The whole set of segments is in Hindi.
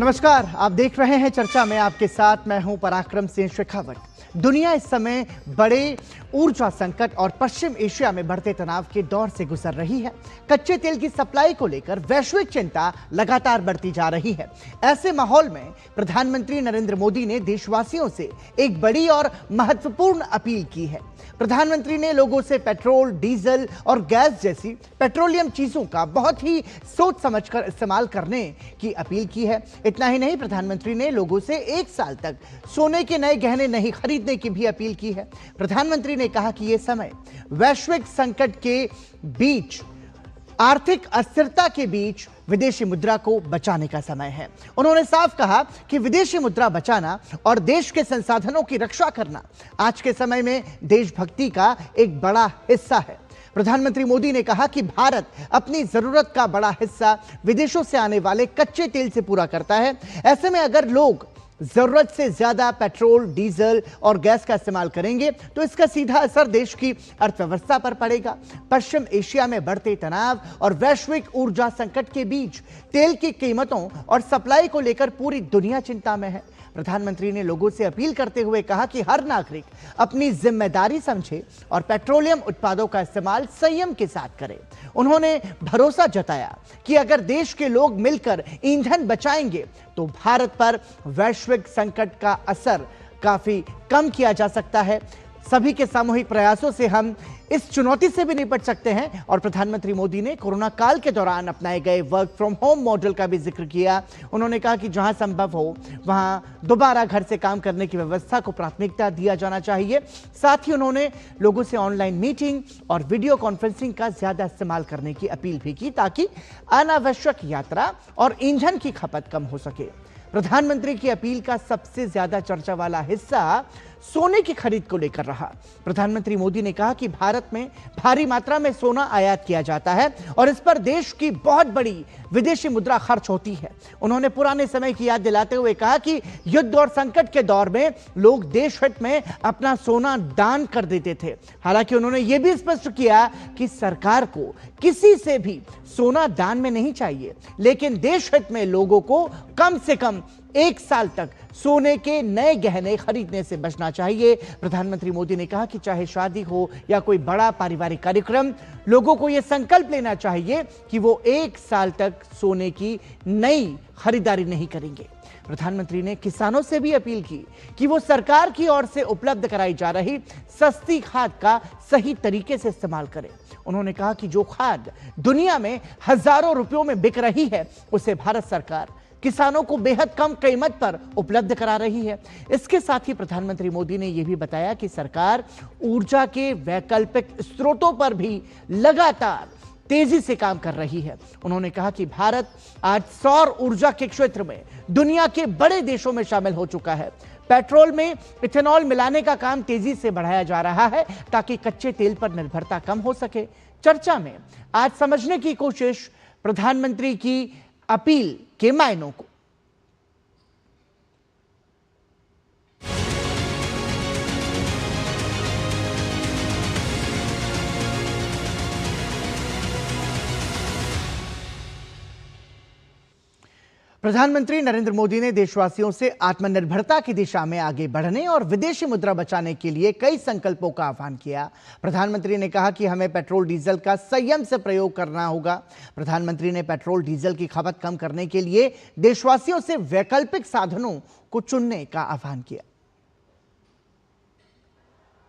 नमस्कार, आप देख रहे हैं चर्चा में। आपके साथ मैं हूं पराक्रम सिंह शेखावत। दुनिया इस समय बड़े ऊर्जा संकट और पश्चिम एशिया में बढ़ते तनाव के दौर से गुजर रही है। कच्चे तेल की सप्लाई को लेकर वैश्विक चिंता लगातार बढ़ती जा रही है। ऐसे माहौल में प्रधानमंत्री नरेंद्र मोदी ने देशवासियों से एक बड़ी और महत्वपूर्ण अपील की है। प्रधानमंत्री ने लोगों से पेट्रोल, डीजल और गैस जैसी पेट्रोलियम चीजों का बहुत ही सोच समझकर इस्तेमाल करने की अपील की है। इतना ही नहीं, प्रधानमंत्री ने लोगों से 1 साल तक सोने के नए गहने नहीं खरीदने की भी अपील की है। प्रधानमंत्री ने कहा कि यह समय वैश्विक संकट के बीच, आर्थिक अस्थिरता के बीच विदेशी मुद्रा को बचाने का समय है। उन्होंने साफ कहा कि विदेशी मुद्रा बचाना और देश के संसाधनों की रक्षा करना आज के समय में देशभक्ति का एक बड़ा हिस्सा है। प्रधानमंत्री मोदी ने कहा कि भारत अपनी जरूरत का बड़ा हिस्सा विदेशों से आने वाले कच्चे तेल से पूरा करता है। ऐसे में अगर लोग जरूरत से ज्यादा पेट्रोल, डीजल और गैस का इस्तेमाल करेंगे तो इसका सीधा असर देश की अर्थव्यवस्था पर पड़ेगा। पश्चिम एशिया में बढ़ते तनाव और वैश्विक ऊर्जा संकट के बीच तेल की कीमतों और सप्लाई को लेकर पूरी दुनिया चिंता में है। प्रधानमंत्री ने लोगों से अपील करते हुए कहा कि हर नागरिक अपनी जिम्मेदारी समझे और पेट्रोलियम उत्पादों का इस्तेमाल संयम के साथ करे। उन्होंने भरोसा जताया कि अगर देश के लोग मिलकर ईंधन बचाएंगे तो भारत पर वैश्विक संकट का असर काफी कम किया जा सकता है। सभी के सामूहिक प्रयासों से हम इस चुनौती से भी निपट सकते हैं। और प्रधानमंत्री मोदी ने कोरोना काल के दौरान अपनाए गए वर्क फ्रॉम होम मॉडल का भी जिक्र किया। उन्होंने कहा कि जहां संभव हो वहां दोबारा घर से काम करने की व्यवस्था को प्राथमिकता दिया जाना चाहिए। साथ ही उन्होंने लोगों से ऑनलाइन मीटिंग और वीडियो कॉन्फ्रेंसिंग का ज्यादा इस्तेमाल करने की अपील भी की ताकि अनावश्यक यात्रा और ईंधन की खपत कम हो सके। प्रधानमंत्री की अपील का सबसे ज्यादा चर्चा वाला हिस्सा सोने की खरीद को लेकर रहा। प्रधानमंत्री मोदी ने कहा कि भारत में भारी मात्रा में सोना आयात किया जाता है और इस पर देश की बहुत बड़ी विदेशी मुद्रा खर्च होती है। उन्होंने पुराने समय की याद दिलाते हुए कहा कि युद्ध और संकट के दौर में लोग देश हित में अपना सोना दान कर देते थे। हालांकि उन्होंने यह भी स्पष्ट किया कि सरकार को किसी से भी सोना दान में नहीं चाहिए, लेकिन देश हित में लोगों को कम से कम 1 साल तक सोने के नए गहने खरीदने से बचना चाहिए। प्रधानमंत्री मोदी ने कहा कि चाहे शादी हो या कोई बड़ा पारिवारिक कार्यक्रम, लोगों को यह संकल्प लेना चाहिए कि वो 1 साल तक सोने की नई खरीदारी नहीं करेंगे। प्रधानमंत्री ने किसानों से भी अपील की कि वो सरकार की ओर से उपलब्ध कराई जा रही सस्ती खाद का सही तरीके से इस्तेमाल करें। उन्होंने कहा कि जो खाद दुनिया में हजारों रुपयों में बिक रही है, उसे भारत सरकार किसानों को बेहद कम कीमत पर उपलब्ध करा रही है। इसके साथ ही प्रधानमंत्री मोदी ने यह भी बताया कि सरकार ऊर्जा के वैकल्पिक स्रोतों पर भी लगातार तेजी से काम कर रही है। उन्होंने कहा कि भारत आज सौर ऊर्जा के क्षेत्र में दुनिया के बड़े देशों में शामिल हो चुका है। पेट्रोल में इथेनॉल मिलाने का काम तेजी से बढ़ाया जा रहा है ताकि कच्चे तेल पर निर्भरता कम हो सके। चर्चा में आज समझने की कोशिश प्रधानमंत्री की अपील के मायनों को। प्रधानमंत्री नरेंद्र मोदी ने देशवासियों से आत्मनिर्भरता की दिशा में आगे बढ़ने और विदेशी मुद्रा बचाने के लिए कई संकल्पों का आह्वान किया। प्रधानमंत्री ने कहा कि हमें पेट्रोल डीजल का संयम से प्रयोग करना होगा। प्रधानमंत्री ने पेट्रोल डीजल की खपत कम करने के लिए देशवासियों से वैकल्पिक साधनों को चुनने का आह्वान किया।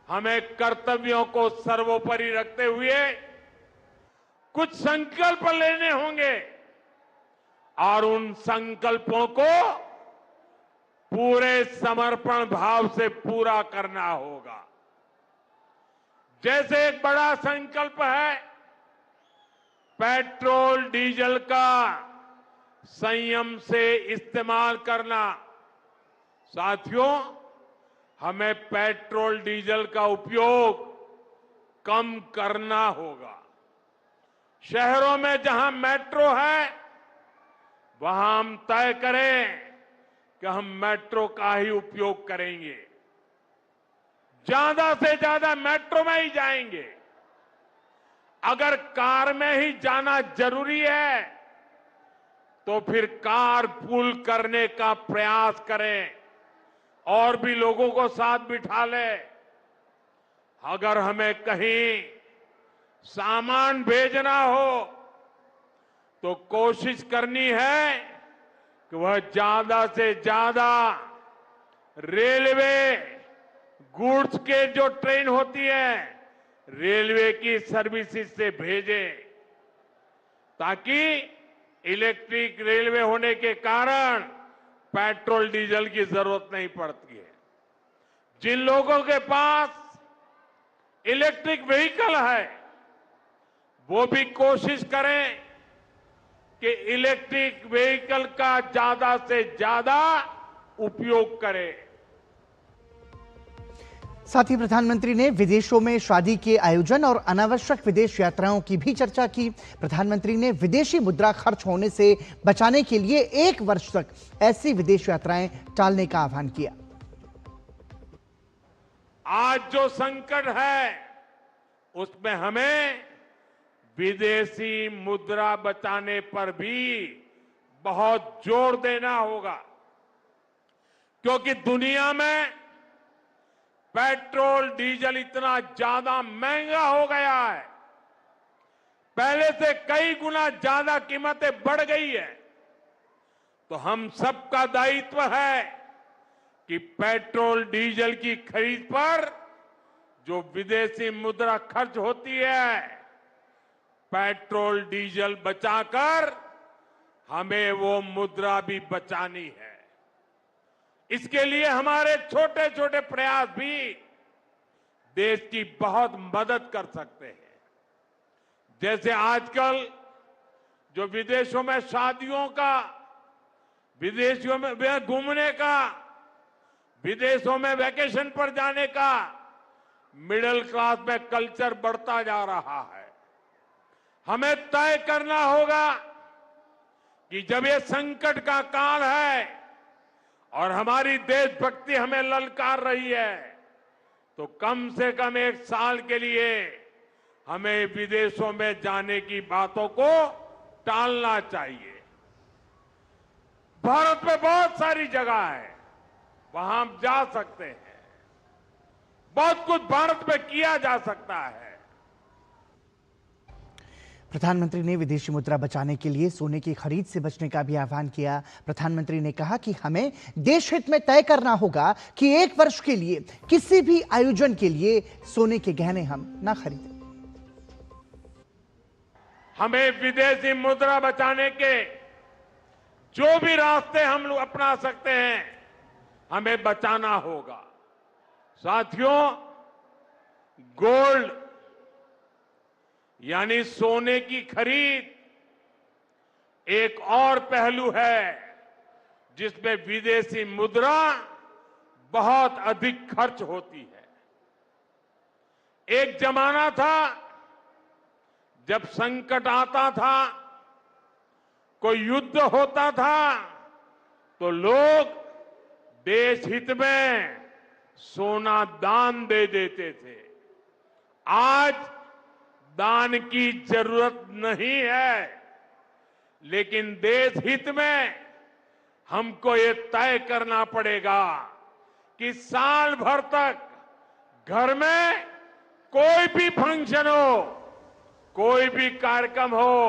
हमें कर्तव्यों को सर्वोपरि रखते हुए कुछ संकल्प लेने होंगे और उन संकल्पों को पूरे समर्पण भाव से पूरा करना होगा। जैसे एक बड़ा संकल्प है पेट्रोल डीजल का संयम से इस्तेमाल करना। साथियों, हमें पेट्रोल डीजल का उपयोग कम करना होगा। शहरों में जहां मेट्रो है वहां हम तय करें कि हम मेट्रो का ही उपयोग करेंगे, ज्यादा से ज्यादा मेट्रो में ही जाएंगे। अगर कार में ही जाना जरूरी है तो फिर कार पूल करने का प्रयास करें और भी लोगों को साथ बिठा ले। अगर हमें कहीं सामान भेजना हो तो कोशिश करनी है कि वह ज्यादा से ज्यादा रेलवे गुड्स के जो ट्रेन होती है रेलवे की सर्विसेज से भेजें, ताकि इलेक्ट्रिक रेलवे होने के कारण पेट्रोल डीजल की जरूरत नहीं पड़ती है। जिन लोगों के पास इलेक्ट्रिक व्हीकल है वो भी कोशिश करें कि इलेक्ट्रिक व्हीकल का ज्यादा से ज्यादा उपयोग करें। साथ ही प्रधानमंत्री ने विदेशों में शादी के आयोजन और अनावश्यक विदेश यात्राओं की भी चर्चा की। प्रधानमंत्री ने विदेशी मुद्रा खर्च होने से बचाने के लिए 1 वर्ष तक ऐसी विदेश यात्राएं टालने का आह्वान किया। आज जो संकट है उसमें हमें विदेशी मुद्रा बचाने पर भी बहुत जोर देना होगा, क्योंकि दुनिया में पेट्रोल डीजल इतना ज्यादा महंगा हो गया है, पहले से कई गुना ज्यादा कीमतें बढ़ गई है। तो हम सबका दायित्व है कि पेट्रोल डीजल की खरीद पर जो विदेशी मुद्रा खर्च होती है, पेट्रोल डीजल बचाकर हमें वो मुद्रा भी बचानी है। इसके लिए हमारे छोटे छोटे प्रयास भी देश की बहुत मदद कर सकते हैं। जैसे आजकल जो विदेशों में शादियों का, विदेशों में घूमने का, विदेशों में वैकेशन पर जाने का मिडिल क्लास में कल्चर बढ़ता जा रहा है। हमें तय करना होगा कि जब ये संकट का काल है और हमारी देशभक्ति हमें ललकार रही है, तो कम से कम 1 साल के लिए हमें विदेशों में जाने की बातों को टालना चाहिए। भारत में बहुत सारी जगह है, वहां हम जा सकते हैं। बहुत कुछ भारत में किया जा सकता है। प्रधानमंत्री ने विदेशी मुद्रा बचाने के लिए सोने की खरीद से बचने का भी आह्वान किया। प्रधानमंत्री ने कहा कि हमें देश हित में तय करना होगा कि 1 वर्ष के लिए किसी भी आयोजन के लिए सोने के गहने हम ना खरीदें। हमें विदेशी मुद्रा बचाने के जो भी रास्ते हम लोग अपना सकते हैं, हमें बचाना होगा। साथियों, गोल्ड यानी सोने की खरीद एक और पहलू है जिसमें विदेशी मुद्रा बहुत अधिक खर्च होती है। एक जमाना था जब संकट आता था, कोई युद्ध होता था, तो लोग देश हित में सोना दान दे देते थे। आज दान की जरूरत नहीं है, लेकिन देश हित में हमको ये तय करना पड़ेगा कि साल भर तक घर में कोई भी फंक्शन हो, कोई भी कार्यक्रम हो,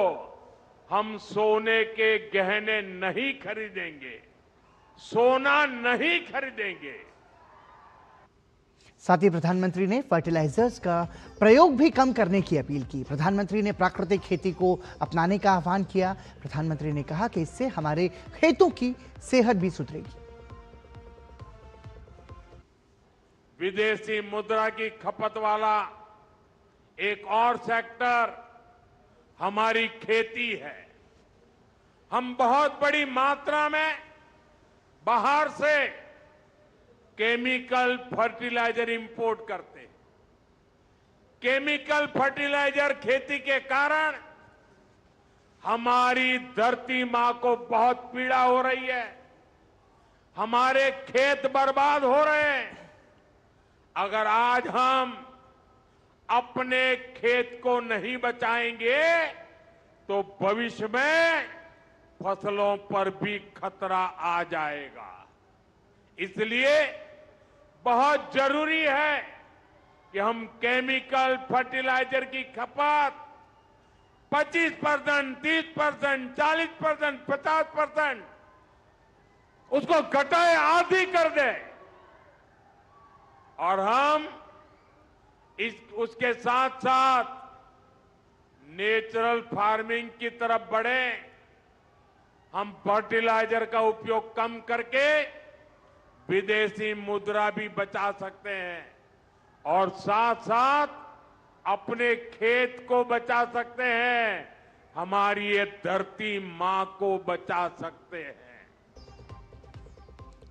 हम सोने के गहने नहीं खरीदेंगे, सोना नहीं खरीदेंगे। साथ ही प्रधानमंत्री ने फर्टिलाइजर्स का प्रयोग भी कम करने की अपील की। प्रधानमंत्री ने प्राकृतिक खेती को अपनाने का आह्वान किया। प्रधानमंत्री ने कहा कि इससे हमारे खेतों की सेहत भी सुधरेगी। विदेशी मुद्रा की खपत वाला एक और सेक्टर हमारी खेती है। हम बहुत बड़ी मात्रा में बाहर से केमिकल फर्टिलाइजर इंपोर्ट करते हैं। केमिकल फर्टिलाइजर खेती के कारण हमारी धरती मां को बहुत पीड़ा हो रही है, हमारे खेत बर्बाद हो रहे हैं। अगर आज हम अपने खेत को नहीं बचाएंगे तो भविष्य में फसलों पर भी खतरा आ जाएगा। इसलिए बहुत जरूरी है कि हम केमिकल फर्टिलाइजर की खपत 25%, 30%, 40%, 50% उसको घटाए, आधी कर दे और हम उसके साथ साथ नेचुरल फार्मिंग की तरफ बढ़े। हम फर्टिलाइजर का उपयोग कम करके विदेशी मुद्रा भी बचा सकते हैं और साथ साथ अपने खेत को बचा सकते हैं, हमारी ये धरती मां को बचा सकते हैं।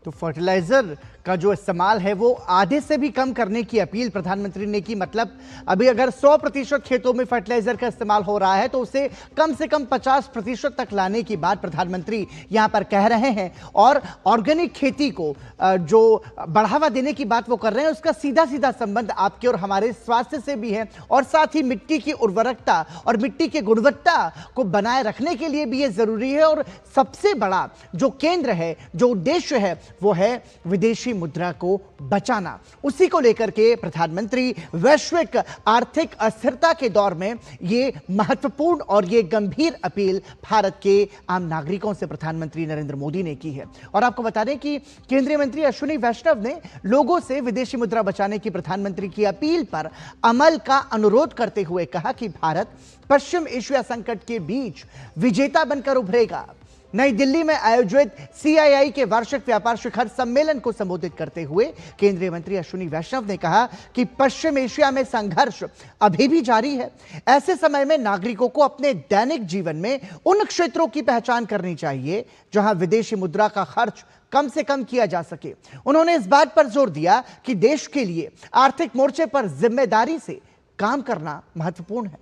तो फर्टिलाइजर का जो इस्तेमाल है वो आधे से भी कम करने की अपील प्रधानमंत्री ने की। मतलब अभी अगर 100% खेतों में फर्टिलाइजर का इस्तेमाल हो रहा है तो उसे कम से कम 50% तक लाने की बात प्रधानमंत्री यहां पर कह रहे हैं। और ऑर्गेनिक खेती को जो बढ़ावा देने की बात वो कर रहे हैं, उसका सीधा सीधा संबंध आपके और हमारे स्वास्थ्य से भी है और साथ ही मिट्टी की उर्वरकता और मिट्टी की गुणवत्ता को बनाए रखने के लिए भी ये जरूरी है। और सबसे बड़ा जो केंद्र है, जो उद्देश्य है, वो है विदेशी मुद्रा को बचाना। उसी को लेकर के प्रधानमंत्री वैश्विक आर्थिक अस्थिरता के दौर में ये महत्वपूर्ण और ये गंभीर अपील भारत के आम नागरिकों से प्रधानमंत्री नरेंद्र मोदी ने की है। और आपको बता दें कि केंद्रीय मंत्री अश्विनी वैष्णव ने लोगों से विदेशी मुद्रा बचाने की प्रधानमंत्री की अपील पर अमल का अनुरोध करते हुए कहा कि भारत पश्चिम एशिया संकट के बीच विजेता बनकर उभरेगा। नई दिल्ली में आयोजित CII के वार्षिक व्यापार शिखर सम्मेलन को संबोधित करते हुए केंद्रीय मंत्री अश्विनी वैष्णव ने कहा कि पश्चिम एशिया में संघर्ष अभी भी जारी है। ऐसे समय में नागरिकों को अपने दैनिक जीवन में उन क्षेत्रों की पहचान करनी चाहिए जहां विदेशी मुद्रा का खर्च कम से कम किया जा सके। उन्होंने इस बात पर जोर दिया कि देश के लिए आर्थिक मोर्चे पर जिम्मेदारी से काम करना महत्वपूर्ण है।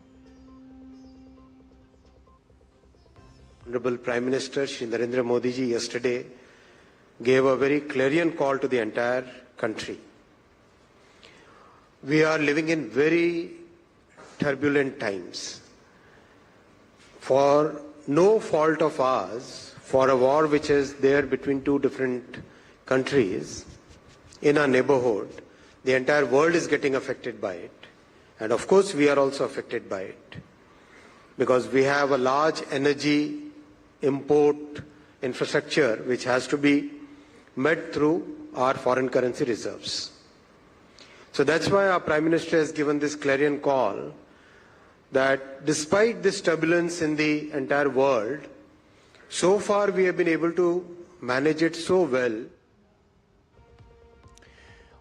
Honorable Prime Minister Shri Narendra Modi ji yesterday gave a very clarion call to the entire country. We are living in very turbulent times. For no fault of ours, for a war which is there between two different countries in our neighborhood, the entire world is getting affected by it. And of course we are also affected by it, because we have a large energy import infrastructure which has to be met through our foreign currency reserves. So that's why our Prime Minister has given this clarion call that despite this turbulence in the entire world, so far we have been able to manage it so well.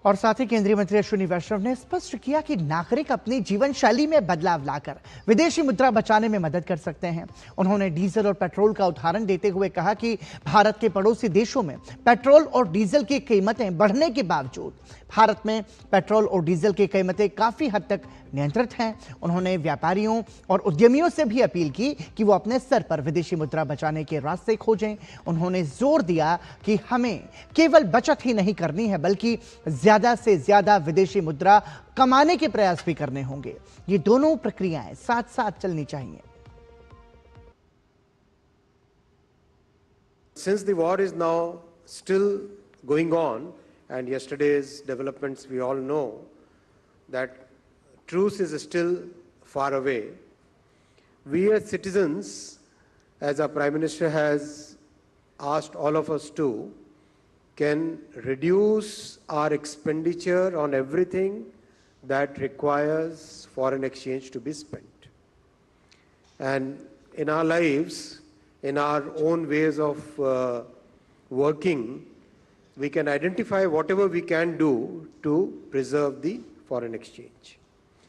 और साथ ही केंद्रीय मंत्री अश्विनी वैष्णव ने स्पष्ट किया कि नागरिक अपनी जीवन शैली में बदलाव लाकर विदेशी मुद्रा बचाने में मदद कर सकते हैं। उन्होंने डीजल और पेट्रोल का उदाहरण देते हुए कहा कि भारत के पड़ोसी देशों में पेट्रोल और डीजल की कीमतें बढ़ने के बावजूद भारत में पेट्रोल और डीजल की कीमतें काफी हद तक नियंत्रित हैं। उन्होंने व्यापारियों और उद्यमियों से भी अपील की कि वो अपने स्तर पर विदेशी मुद्रा बचाने के रास्ते खोजें। उन्होंने जोर दिया कि हमें केवल बचत ही नहीं करनी है, बल्कि ज्यादा से ज्यादा विदेशी मुद्रा कमाने के प्रयास भी करने होंगे। ये दोनों प्रक्रियाएं साथ साथ चलनी चाहिए। Since the war is now still going on, and yesterday's developments we all know that truce is still far away, we as citizens, as our Prime Minister has asked all of us to, can reduce our expenditure on everything that requires foreign exchange to be spent. And in our lives, in our own ways of working, we can identify whatever we can do to preserve the foreign exchange.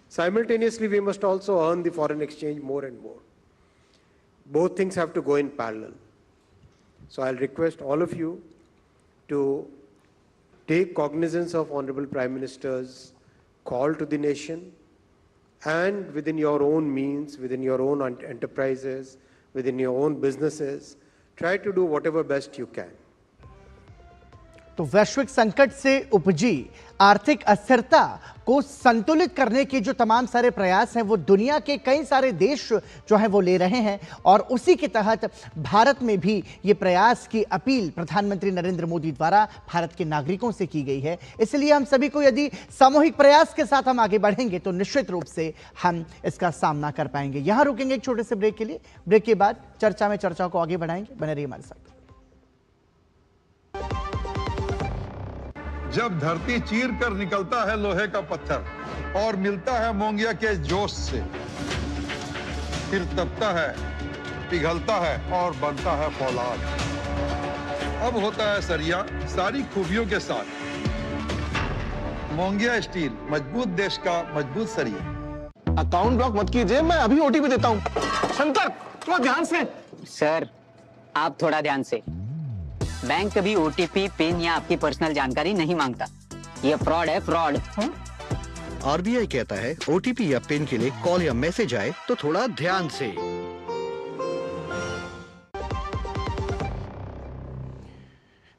Simultaneously, we must also earn the foreign exchange more and more. Both things have to go in parallel. So I'll request all of you to take cognizance of Honorable Prime Minister's call to the nation, and within your own means, within your own enterprises, within your own businesses, try to do whatever best you can. तो वैश्विक संकट से उपजी आर्थिक अस्थिरता को संतुलित करने के जो तमाम सारे प्रयास हैं वो दुनिया के कई सारे देश जो हैं वो ले रहे हैं और उसी के तहत भारत में भी ये प्रयास की अपील प्रधानमंत्री नरेंद्र मोदी द्वारा भारत के नागरिकों से की गई है। इसलिए हम सभी को यदि सामूहिक प्रयास के साथ हम आगे बढ़ेंगे तो निश्चित रूप से हम इसका सामना कर पाएंगे। यहां रुकेंगे एक छोटे से ब्रेक के लिए। ब्रेक के बाद चर्चा को आगे बढ़ाएंगे। बने रहिए हमारे साथ। जब धरती चीर कर निकलता है लोहे का पत्थर और मिलता है मोंगिया के जोश से, फिर तपता है, पिघलता है और बनता है फौलाद। अब होता है सरिया सारी खूबियों के साथ। मोंगिया स्टील, मजबूत देश का मजबूत सरिया। अकाउंट ब्लॉक मत कीजिए, मैं अभी ओटीपी देता हूँ। शंकर थोड़ा ध्यान से। सर आप थोड़ा ध्यान से। बैंक कभी ओटीपी, पिन या आपकी पर्सनल जानकारी नहीं मांगता। ये फ्रॉड है, फ्रॉड। आरबीआई कहता है ओटीपी या पिन के लिए कॉल या मैसेज आए तो थोड़ा ध्यान से।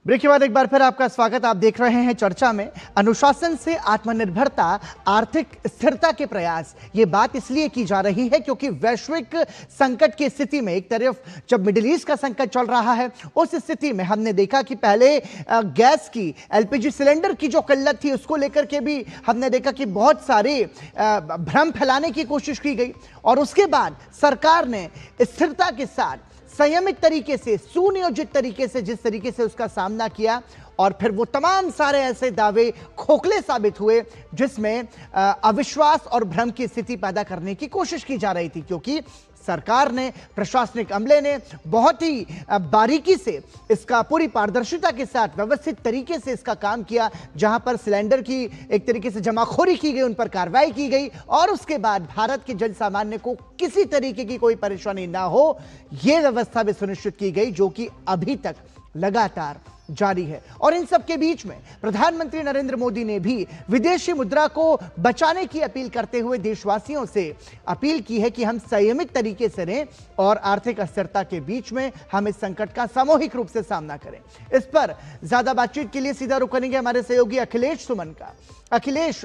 ब्रेक के बाद एक बार फिर आपका स्वागत। आप देख रहे हैं चर्चा में। अनुशासन से आत्मनिर्भरता, आर्थिक स्थिरता के प्रयास, ये बात इसलिए की जा रही है क्योंकि वैश्विक संकट की स्थिति में एक तरफ जब मिडिल ईस्ट का संकट चल रहा है, उस स्थिति में हमने देखा कि पहले गैस की, एलपीजी सिलेंडर की जो किल्लत थी उसको लेकर के भी हमने देखा कि बहुत सारे भ्रम फैलाने की कोशिश की गई और उसके बाद सरकार ने स्थिरता के साथ संयमित तरीके से, सुनियोजित तरीके से जिस तरीके से उसका सामना किया और फिर वो तमाम सारे ऐसे दावे खोखले साबित हुए जिसमें अविश्वास और भ्रम की स्थिति पैदा करने की कोशिश की जा रही थी, क्योंकि सरकार ने, प्रशासनिक अमले ने बहुत ही बारीकी से इसका, पूरी पारदर्शिता के साथ व्यवस्थित तरीके से इसका काम किया। जहां पर सिलेंडर की एक तरीके से जमाखोरी की गई, उन पर कार्रवाई की गई और उसके बाद भारत के जन सामान्य को किसी तरीके की कोई परेशानी ना हो, यह व्यवस्था भी सुनिश्चित की गई, जो कि अभी तक लगातार जारी है। और इन सब के बीच में प्रधानमंत्री नरेंद्र मोदी ने भी विदेशी मुद्रा को बचाने की अपील करते हुए देशवासियों से अपील की है कि हम संयमित तरीके से रहें और आर्थिक अस्थिरता के बीच में हम इस संकट का सामूहिक रूप से सामना करें। इस पर ज्यादा बातचीत के लिए सीधा रुख करेंगे हमारे सहयोगी अखिलेश सुमन का। अखिलेश,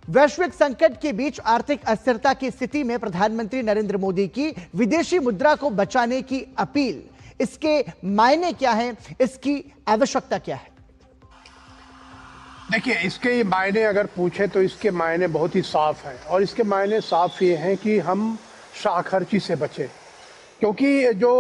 वैश्विक संकट के बीच आर्थिक अस्थिरता की स्थिति में प्रधानमंत्री नरेंद्र मोदी की विदेशी मुद्रा को बचाने की अपील, इसके मायने क्या हैं, इसकी आवश्यकता क्या है? देखिए, इसके मायने अगर पूछे तो इसके मायने बहुत ही साफ हैं और इसके मायने साफ ये हैं कि हम शाहखर्ची से बचें, क्योंकि जो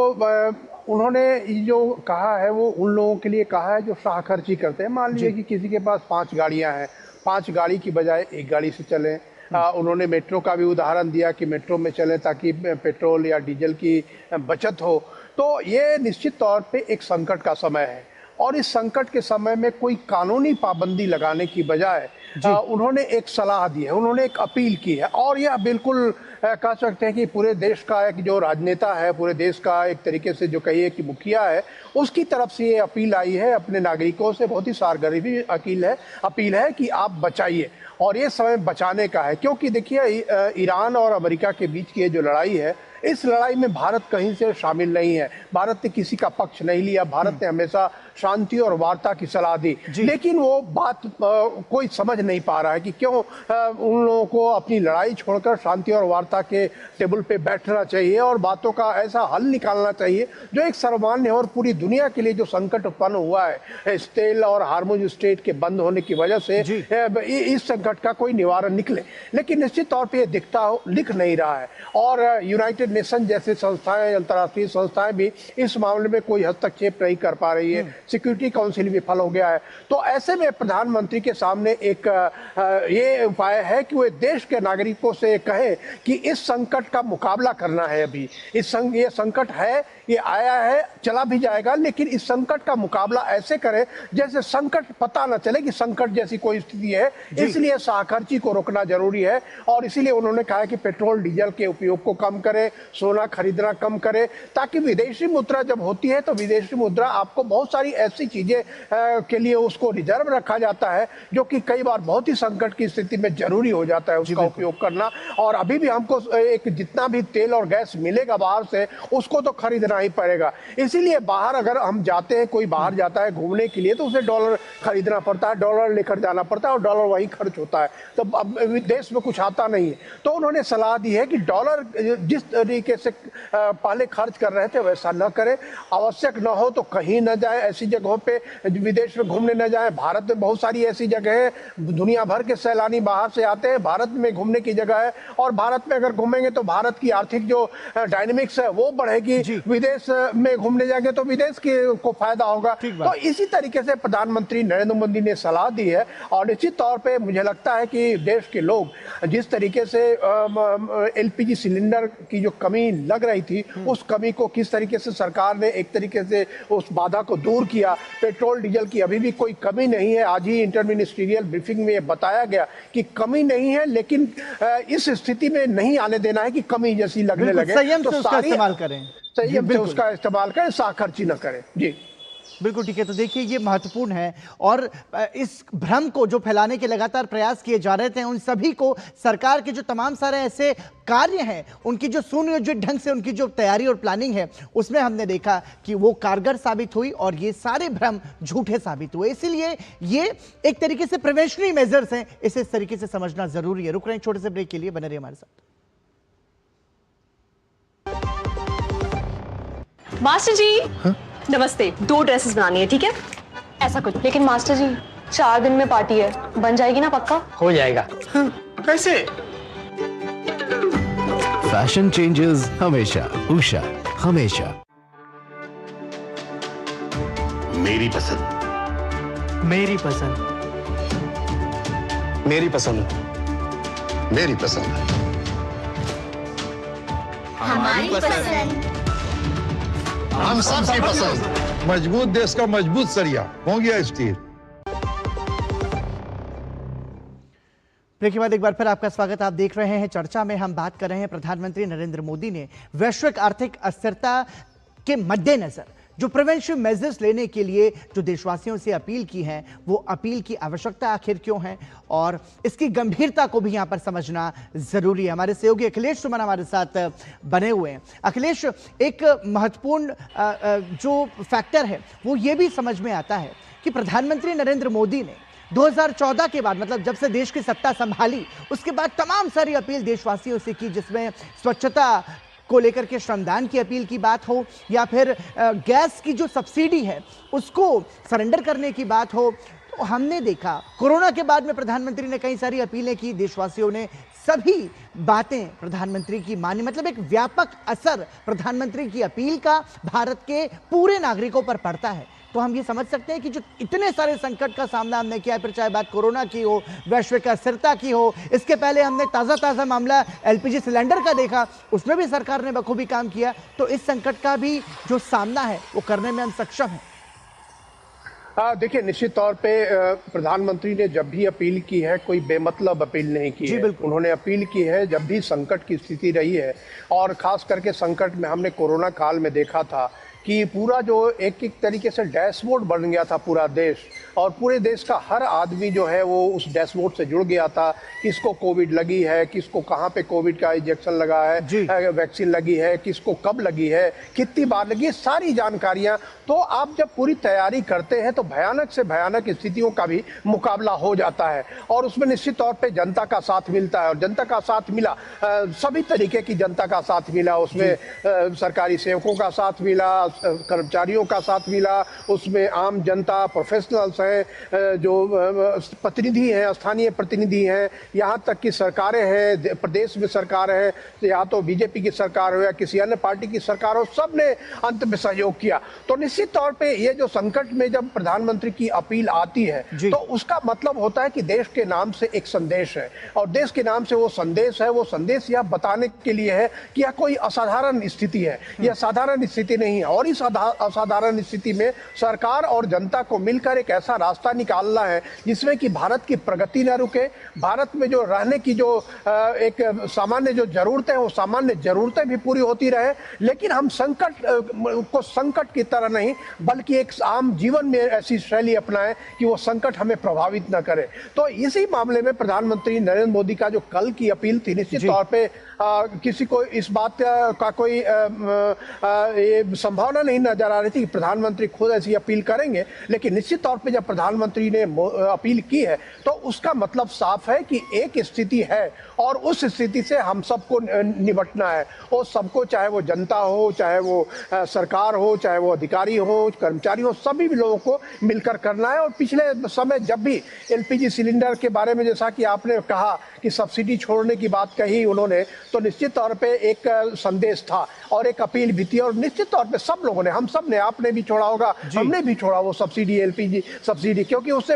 उन्होंने जो कहा है वो उन लोगों के लिए कहा है जो शाहखर्ची करते हैं। मान लीजिए कि किसी के पास 5 गाड़ियां हैं, 5 गाड़ी की बजाय 1 गाड़ी से चलें। उन्होंने मेट्रो का भी उदाहरण दिया कि मेट्रो में चलें ताकि पेट्रोल या डीजल की बचत हो। तो ये निश्चित तौर पे एक संकट का समय है और इस संकट के समय में कोई कानूनी पाबंदी लगाने की बजाय उन्होंने एक सलाह दी है, उन्होंने एक अपील की है और यह बिल्कुल कह सकते हैं कि पूरे देश का एक जो राजनेता है, पूरे देश का एक तरीके से जो कहिए कि मुखिया है, उसकी तरफ से ये अपील आई है अपने नागरिकों से। बहुत ही सारगर्मी अपील है कि आप बचाइए और ये समय बचाने का है, क्योंकि देखिए ईरान और अमेरिका के बीच की ये जो लड़ाई है, इस लड़ाई में भारत कहीं से शामिल नहीं है। भारत ने किसी का पक्ष नहीं लिया, भारत ने हमेशा शांति और वार्ता की सलाह दी, लेकिन वो बात कोई समझ नहीं पा रहा है कि क्यों उन लोगों को अपनी लड़ाई छोड़कर शांति और वार्ता के टेबल पे बैठना चाहिए और बातों का ऐसा हल निकालना चाहिए जो एक सामान्य और पूरी दुनिया के लिए जो संकट उत्पन्न हुआ है तेल और हार्मुज स्ट्रेट के बंद होने की वजह से, इस संकट का कोई निवारण निकले। लेकिन निश्चित तौर पर दिख नहीं रहा है और यूनाइटेड नेशन जैसे संस्थाएं, अंतर्राष्ट्रीय संस्थाएं भी इस मामले में कोई हस्तक्षेप नहीं कर पा रही है। सिक्योरिटी काउंसिल विफल हो गया है। तो ऐसे में प्रधानमंत्री के सामने एक ये उपाय है कि वे देश के नागरिकों से कहें कि इस संकट का मुकाबला करना है। अभी ये संकट है, ये आया है, चला भी जाएगा, लेकिन इस संकट का मुकाबला ऐसे करें जैसे संकट पता न चले कि संकट जैसी कोई स्थिति है। इसलिए शाहखर्ची को रोकना जरूरी है। और इसीलिए उन्होंने कहा कि पेट्रोल डीजल के उपयोग को कम करें, सोना खरीदना कम करें, ताकि विदेशी मुद्रा जब होती है तो विदेशी मुद्रा आपको बहुत सारी ऐसी चीजें के लिए उसको रिजर्व रखा जाता है जो कि कई बार बहुत ही संकट की स्थिति में जरूरी हो जाता है उसका उपयोग करना। और अभी भी हमको एक जितना भी तेल और गैस मिलेगा बाहर से उसको तो खरीदना ही पड़ेगा। इसीलिए बाहर अगर हम जाते हैं, कोई बाहर जाता है घूमने के लिए तो उसे डॉलर खरीदना पड़ता है, डॉलर लेकर जाना पड़ता है और डॉलर वहीं खर्च होता है, तो अब देश में कुछ आता नहीं है। तो उन्होंने सलाह दी है कि डॉलर जिस तरीके से पहले खर्च कर रहे थे वैसा न करें, आवश्यक न हो तो कहीं न जाए, ऐसी जगहों पे विदेश में घूमने न जाए। भारत में बहुत सारी ऐसी जगह है, दुनिया भर के सैलानी बाहर से आते हैं, भारत में घूमने की जगह है और भारत में अगर घूमेंगे तो भारत की आर्थिक जो डायनेमिक्स है वो बढ़ेगी, विदेश में घूमने जाएंगे तो विदेश को फायदा होगा। तो इसी तरीके से प्रधानमंत्री नरेंद्र मोदी ने सलाह दी है और निश्चित तौर पे मुझे लगता है कि देश के लोग जिस तरीके से एलपीजी सिलेंडर की जो कमी लग रही थी उस कमी को किस तरीके से सरकार ने एक तरीके से उस बाधा को दूर किया। पेट्रोल डीजल की अभी भी कोई कमी नहीं है, आज ही इंटर मिनिस्ट्रियल ब्रीफिंग में बताया गया कि कमी नहीं है, लेकिन इस स्थिति में नहीं आने देना है कि कमी जैसी लगने लगे। संयम तो से उसका इस्तेमाल करें, संयम से उसका इस्तेमाल करें, शाहखर्ची न करें। जी बिल्कुल ठीक है। तो देखिए ये महत्वपूर्ण है और इस भ्रम को जो फैलाने के लगातार प्रयास किए जा रहे थे उन सभी को सरकार के जो तमाम सारे ऐसे कार्य हैं उनकी जो सुनियोजित ढंग से उनकी जो तैयारी और प्लानिंग है उसमें हमने देखा कि वो कारगर साबित हुई और ये सारे भ्रम झूठे साबित हुए। इसीलिए ये एक तरीके से प्रिवेंशनरी मेजर्स हैं, इसे इस तरीके से समझना जरूरी है। रुक रहे हैं छोटे से ब्रेक के लिए, बने रहिए हमारे साथ। मास्टर जी नमस्ते, 2 ड्रेसेस बनानी है, ठीक है? ऐसा कुछ। लेकिन मास्टर जी 4 दिन में पार्टी है, बन जाएगी ना पक्का? हो जाएगा। कैसे? फैशन चेंजेस हमेशा, उषा हमेशा। मेरी पसंद, मेरी पसंद, मेरी पसंद, मेरी पसंद, हमारी पसंद, हम सबकी पसंद। मजबूत देश का मजबूत सरिया हो गया स्टील। ब्रेक के बाद एक बार फिर आपका स्वागत। आप देख रहे हैं चर्चा में हम बात कर रहे हैं प्रधानमंत्री नरेंद्र मोदी ने वैश्विक आर्थिक अस्थिरता के मद्देनजर जो प्रिवेंटिव मेजर्स लेने के लिए जो देशवासियों से अपील की है वो अपील की आवश्यकता आखिर क्यों है और इसकी गंभीरता को भी यहां पर समझना जरूरी है। हमारे सहयोगी अखिलेश सुमन हमारे साथ बने हुए हैं। अखिलेश, एक महत्वपूर्ण जो फैक्टर है वो ये भी समझ में आता है कि प्रधानमंत्री नरेंद्र मोदी ने 2014 के बाद, मतलब जब से देश की सत्ता संभाली उसके बाद तमाम सारी अपील देशवासियों से की, जिसमें स्वच्छता को लेकर के श्रमदान की अपील की बात हो या फिर गैस की जो सब्सिडी है उसको सरेंडर करने की बात हो। तो हमने देखा कोरोना के बाद में प्रधानमंत्री ने कई सारी अपीलें की, देशवासियों ने सभी बातें प्रधानमंत्री की मानी, मतलब एक व्यापक असर प्रधानमंत्री की अपील का भारत के पूरे नागरिकों पर पड़ता है। तो हम ये समझ सकते हैं कि जो इतने सारे संकट का सामना हमने किया है, फिर चाहे बात कोरोना की हो, वैश्विक अस्थिरता की हो, इसके पहले हमने ताज़ा मामला एलपीजी सिलेंडर का देखा, उसमें भी सरकार ने बखूबी काम किया। तो इस संकट का भी जो सामना है वो करने में हम सक्षम हैं। देखिए, निश्चित तौर पे प्रधानमंत्री ने जब भी अपील की है कोई बेमतलब अपील नहीं की है। उन्होंने अपील की है जब भी संकट की स्थिति रही है और खास करके संकट में हमने कोरोना काल में देखा था कि पूरा जो एक तरीके से डैशबोर्ड बन गया था पूरा देश, और पूरे देश का हर आदमी जो है वो उस डैशबोर्ड से जुड़ गया था। किसको कोविड लगी है, किसको कहाँ पे कोविड का इंजेक्शन लगा है, वैक्सीन लगी है, किसको कब लगी है, कितनी बार लगी है, सारी जानकारियाँ। तो आप जब पूरी तैयारी करते हैं तो भयानक से भयानक स्थितियों का भी मुकाबला हो जाता है और उसमें निश्चित तौर पर जनता का साथ मिलता है और जनता का साथ मिला, सभी तरीके की जनता का साथ मिला। उसमें सरकारी सेवकों का साथ मिला, कर्मचारियों का साथ मिला, उसमें आम जनता, प्रोफेशनल्स हैं, जो प्रतिनिधि हैं, स्थानीय प्रतिनिधि हैं, यहाँ तक कि सरकारें हैं, प्रदेश में सरकार है, या तो बीजेपी की सरकार हो या किसी अन्य पार्टी की सरकार हो, सब ने अंत में सहयोग किया। तो निश्चित तौर पे ये जो संकट में जब प्रधानमंत्री की अपील आती है तो उसका मतलब होता है कि देश के नाम से एक संदेश है और देश के नाम से वो संदेश है, वो संदेश यह बताने के लिए है कि यह कोई असाधारण स्थिति है, यह साधारण स्थिति नहीं है। और इस असाधारण स्थिति में सरकार और जनता को मिलकर एक ऐसा ऐसा रास्ता निकालना है जिसमें कि भारत की प्रगति न रुके, भारत में जो रहने की जो एक सामान्य जो जरूरतें वो सामान्य जरूरतें भी पूरी होती रहे, लेकिन हम संकट को संकट की तरह नहीं बल्कि एक आम जीवन में ऐसी शैली अपनाएं कि वो संकट हमें प्रभावित न करे। तो इसी मामले में प्रधानमंत्री नरेंद्र मोदी का जो कल की अपील थी, निश्चित तौर पे किसी को इस बात का कोई ये संभावना नहीं नजर आ रही थी कि प्रधानमंत्री खुद ऐसी अपील करेंगे, लेकिन निश्चित तौर पे जब प्रधानमंत्री ने अपील की है तो उसका मतलब साफ है कि एक स्थिति है और उस स्थिति से हम सबको निपटना है। वो सबको, चाहे वो जनता हो, चाहे वो सरकार हो, चाहे वो अधिकारी हो, कर्मचारी हो, सभी लोगों को मिलकर करना है। और पिछले समय जब भी एलपीजी सिलेंडर के बारे में जैसा कि आपने कहा कि सब्सिडी छोड़ने की बात कही उन्होंने, तो निश्चित तौर पे एक संदेश था और एक अपील भी थी और निश्चित तौर पे सब लोगों ने, हम सब ने, आपने भी छोड़ा होगा, हमने भी छोड़ा वो सब्सिडी, एलपीजी सब्सिडी, क्योंकि उससे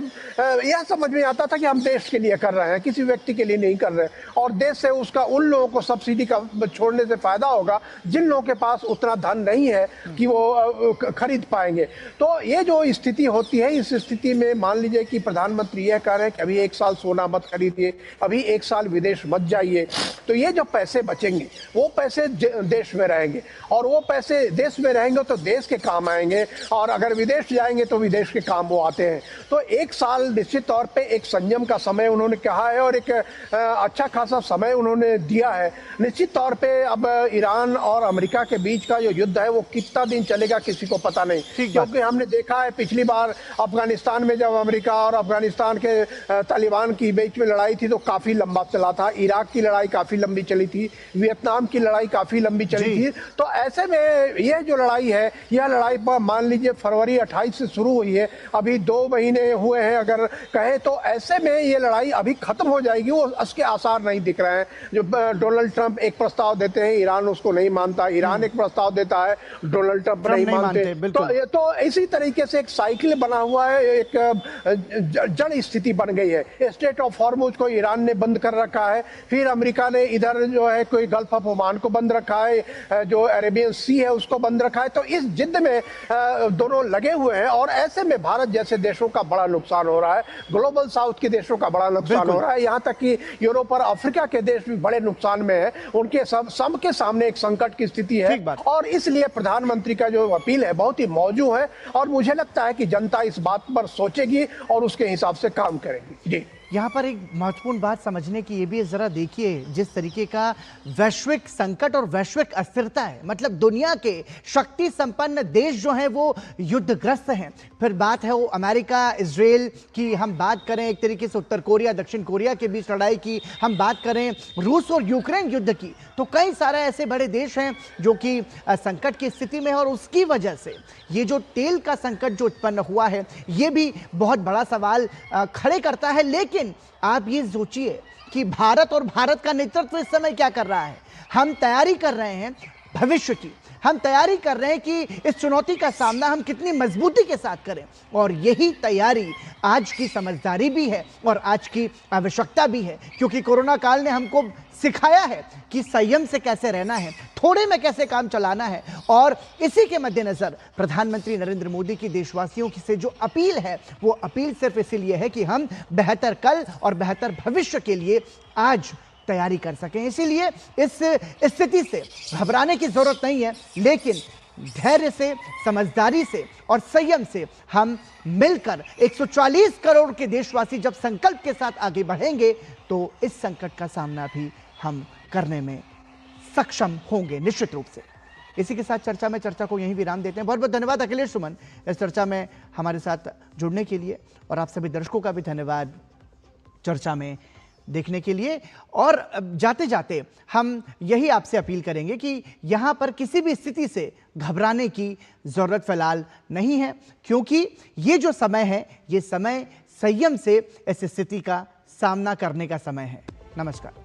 यह समझ में आता था कि हम देश के लिए कर रहे हैं, किसी व्यक्ति के लिए नहीं कर रहे हैं और देश से उसका उन लोगों को सब्सिडी का छोड़ने से फायदा होगा जिन लोगों के पास उतना धन नहीं है कि वो खरीद पाएंगे। तो ये जो स्थिति होती है, इस स्थिति में मान लीजिए कि प्रधानमंत्री यह कह रहे हैं कि अभी 1 साल सोना मत खरीदिए, अभी 1 साल विदेश मत जाइए, तो ये जो पैसे बचेंगे वो पैसे देश में रहेंगे और वो पैसे देश में रहेंगे तो देश के काम आएंगे और अगर विदेश जाएंगे तो विदेश के काम वो आते हैं। तो 1 साल निश्चित तौर पे एक संयम का समय उन्होंने कहा है और एक अच्छा खासा समय उन्होंने दिया है। निश्चित तौर पे अब ईरान और अमेरिका के बीच का जो युद्ध है वो कितना दिन चलेगा किसी को पता नहीं, क्योंकि हमने देखा है पिछली बार अफगानिस्तान में जब अमेरिका और अफगानिस्तान के तालिबान की बीच में लड़ाई थी तो काफी लंबा चला था, इराक की लड़ाई काफी लंबी चली थी, वियतनाम की लड़ाई काफी लंबी चली थी। तो ऐसे में यह जो लड़ाई है, यह लड़ाई पर मान लीजिए फरवरी 28 से शुरू हुई है, अभी 2 महीने हुए हैं अगर कहें, तो ऐसे में ये लड़ाई अभी खत्म हो जाएगी, वो उसके आसार नहीं दिख रहे हैं। जो डोनाल्ड ट्रंप एक प्रस्ताव देते हैं, ईरान उसको नहीं मानता, ईरान एक प्रस्ताव देता है, डोनाल्ड ट्रंप नहीं मानते। तो इसी तरीके से एक साइकिल बना हुआ है, एक जड़ स्थिति बन गई है। स्टेट ऑफ हॉर्मुज को ईरान ने बंद कर रखा है, फिर अमेरिका ने इधर जो है कोई गल्फ ऑफ ओमान को बंद रखा है, जो अरेबियन सी है उसको बंद रखा है। तो इस जिद में दोनों लगे हुए हैं और ऐसे में भारत जैसे देशों का बड़ा नुकसान हो रहा है, ग्लोबल साउथ के देशों का बड़ा नुकसान हो रहा है, यहाँ तक कि यूरोप और अफ्रीका के देश भी बड़े नुकसान में है, उनके सबके सामने एक संकट की स्थिति है। और इसलिए प्रधानमंत्री का जो अपील है बहुत ही मौजू है और मुझे लगता है कि जनता इस बात पर सोचेगी और उसके हिसाब से काम करेगी। जी, यहाँ पर एक महत्वपूर्ण बात समझने की ये भी है, जरा देखिए जिस तरीके का वैश्विक संकट और वैश्विक अस्थिरता है, मतलब दुनिया के शक्ति संपन्न देश जो हैं वो युद्धग्रस्त हैं। फिर बात है वो अमेरिका, इजराइल की हम बात करें, एक तरीके से उत्तर कोरिया, दक्षिण कोरिया के बीच लड़ाई की हम बात करें, रूस और यूक्रेन युद्ध की, तो कई सारे ऐसे बड़े देश हैं जो कि संकट की स्थिति में है और उसकी वजह से ये जो तेल का संकट जो उत्पन्न हुआ है ये भी बहुत बड़ा सवाल खड़े करता है। लेकिन आप ये सोचिए कि भारत और भारत का नेतृत्व इस समय क्या कर रहा है। हम तैयारी कर रहे हैं भविष्य की, हम तैयारी कर रहे हैं कि इस चुनौती का सामना हम कितनी मजबूती के साथ करें और यही तैयारी आज की समझदारी भी है और आज की आवश्यकता भी है, क्योंकि कोरोना काल ने हमको सिखाया है कि संयम से कैसे रहना है, थोड़े में कैसे काम चलाना है। और इसी के मद्देनजर प्रधानमंत्री नरेंद्र मोदी की देशवासियों की से जो अपील है वो अपील सिर्फ इसीलिए है कि हम बेहतर कल और बेहतर भविष्य के लिए आज तैयारी कर सकें। इसीलिए इस स्थिति से घबराने की जरूरत नहीं है, लेकिन धैर्य से, समझदारी से और संयम से हम मिलकर 140 करोड़ के देशवासी जब संकल्प के साथ आगे बढ़ेंगे तो इस संकट का सामना भी हम करने में सक्षम होंगे निश्चित रूप से। इसी के साथ चर्चा को यहीं विराम देते हैं। बहुत बहुत धन्यवाद अखिलेश सुमन इस चर्चा में हमारे साथ जुड़ने के लिए, और आप सभी दर्शकों का भी धन्यवाद चर्चा में देखने के लिए। और जाते जाते हम यही आपसे अपील करेंगे कि यहाँ पर किसी भी स्थिति से घबराने की ज़रूरत फिलहाल नहीं है, क्योंकि ये जो समय है ये समय संयम से इस स्थिति का सामना करने का समय है। नमस्कार।